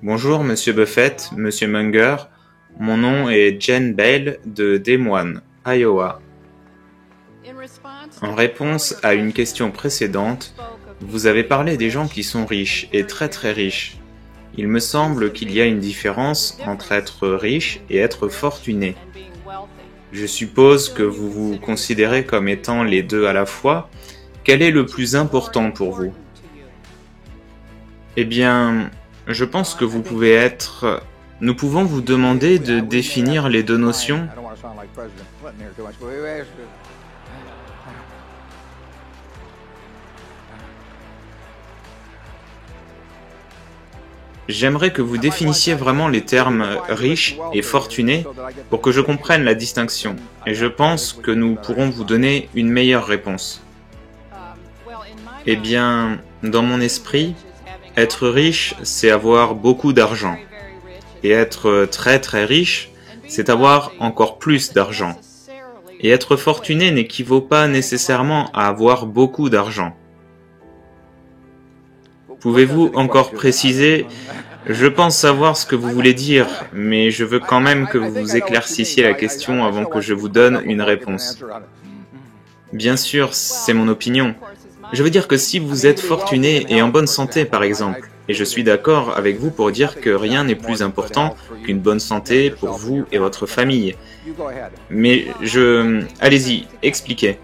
Bonjour Monsieur Buffett, Monsieur Munger. Mon nom est Jen Bale de Des Moines, Iowa. En réponse à une question précédente, vous avez parlé des gens qui sont riches et très très riches. Il me semble qu'il y a une différence entre être riche et être fortuné. Je suppose que vous vous considérez comme étant les deux à la fois. Quel est le plus important pour vous? Eh bien, je pense que vous pouvez être... Nous pouvons vous demander de définir les deux notions. J'aimerais que vous définissiez vraiment les termes riche et fortuné pour que je comprenne la distinction. Et je pense que nous pourrons vous donner une meilleure réponse. Eh bien, dans mon esprit, être riche, c'est avoir beaucoup d'argent. Et être très très riche, c'est avoir encore plus d'argent. Et être fortuné n'équivaut pas nécessairement à avoir beaucoup d'argent. Pouvez-vous encore préciser? Je pense savoir ce que vous voulez dire, mais je veux quand même que vous éclaircissiez la question avant que je vous donne une réponse. Bien sûr, c'est mon opinion. Je veux dire que si vous êtes fortuné et en bonne santé, par exemple, et je suis d'accord avec vous pour dire que rien n'est plus important qu'une bonne santé pour vous et votre famille. Mais Allez-y, expliquez.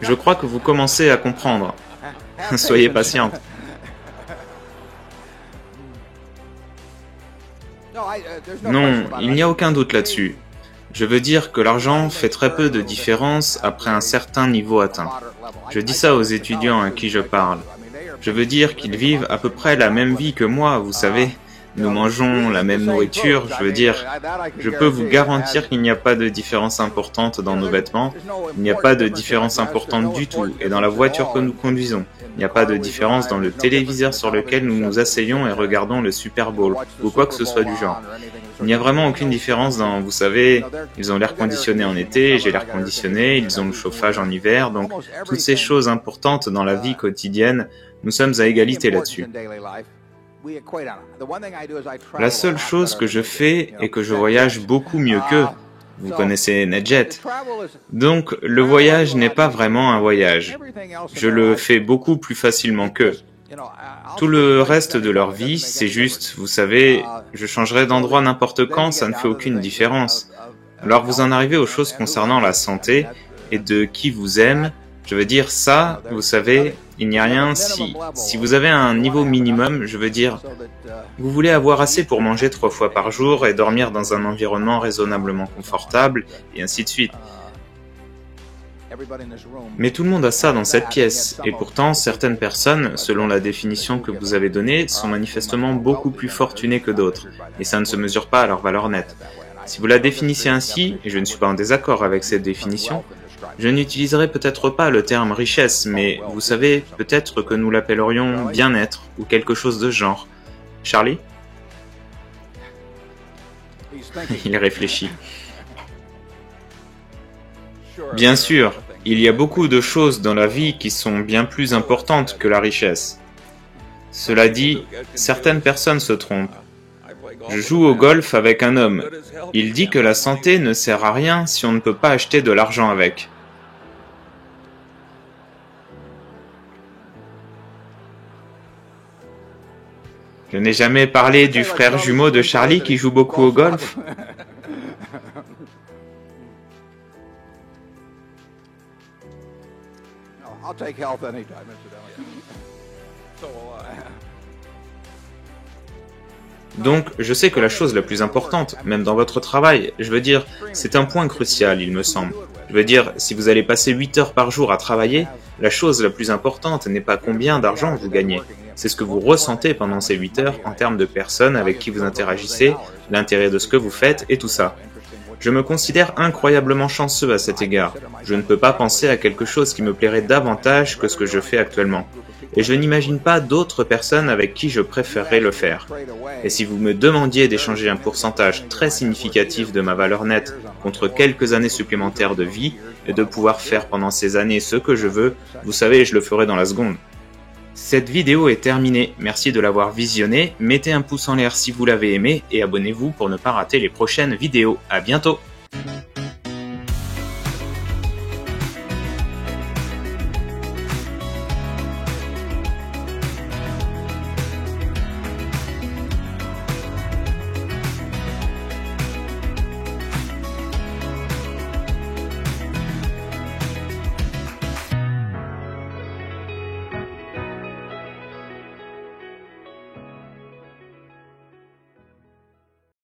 Je crois que vous commencez à comprendre. Soyez patiente. Non, il n'y a aucun doute là-dessus. Je veux dire que l'argent fait très peu de différence après un certain niveau atteint. Je dis ça aux étudiants à qui je parle. Je veux dire qu'ils vivent à peu près la même vie que moi, vous savez. Nous mangeons la même nourriture, je peux vous garantir qu'il n'y a pas de différence importante dans nos vêtements, il n'y a pas de différence importante du tout, et dans la voiture que nous conduisons. Il n'y a pas de différence dans le téléviseur sur lequel nous nous asseyons et regardons le Super Bowl, ou quoi que ce soit du genre. Il n'y a vraiment aucune différence dans, vous savez, ils ont l'air conditionné en été, j'ai l'air conditionné, ils ont le chauffage en hiver, donc toutes ces choses importantes dans la vie quotidienne, nous sommes à égalité là-dessus. La seule chose que je fais est que je voyage beaucoup mieux qu'eux. Vous connaissez NetJet. Donc, le voyage n'est pas vraiment un voyage. Je le fais beaucoup plus facilement qu'eux. Tout le reste de leur vie, c'est juste, vous savez, je changerai d'endroit n'importe quand, ça ne fait aucune différence. Alors vous en arrivez aux choses concernant la santé et de qui vous aime. Je veux dire ça, vous savez, il n'y a rien si vous avez un niveau minimum, je veux dire, vous voulez avoir assez pour manger 3 fois par jour et dormir dans un environnement raisonnablement confortable, et ainsi de suite. Mais tout le monde a ça dans cette pièce, et pourtant certaines personnes, selon la définition que vous avez donnée, sont manifestement beaucoup plus fortunées que d'autres, et ça ne se mesure pas à leur valeur nette. Si vous la définissez ainsi, et je ne suis pas en désaccord avec cette définition, je n'utiliserai peut-être pas le terme richesse, mais vous savez, peut-être que nous l'appellerions bien-être ou quelque chose de ce genre. Charlie? Il réfléchit. Bien sûr, il y a beaucoup de choses dans la vie qui sont bien plus importantes que la richesse. Cela dit, certaines personnes se trompent. Je joue au golf avec un homme. Il dit que la santé ne sert à rien si on ne peut pas acheter de l'argent avec. Je n'ai jamais parlé du frère jumeau de Charlie qui joue beaucoup au golf. Donc, je sais que la chose la plus importante, même dans votre travail, je veux dire, c'est un point crucial, il me semble. Je veux dire, si vous allez passer 8 heures par jour à travailler, la chose la plus importante n'est pas combien d'argent vous gagnez. C'est ce que vous ressentez pendant ces 8 heures en termes de personnes avec qui vous interagissez, l'intérêt de ce que vous faites et tout ça. Je me considère incroyablement chanceux à cet égard. Je ne peux pas penser à quelque chose qui me plairait davantage que ce que je fais actuellement. Et je n'imagine pas d'autres personnes avec qui je préférerais le faire. Et si vous me demandiez d'échanger un pourcentage très significatif de ma valeur nette contre quelques années supplémentaires de vie et de pouvoir faire pendant ces années ce que je veux, vous savez, je le ferai dans la seconde. Cette vidéo est terminée, merci de l'avoir visionnée, mettez un pouce en l'air si vous l'avez aimé et abonnez-vous pour ne pas rater les prochaines vidéos. À bientôt!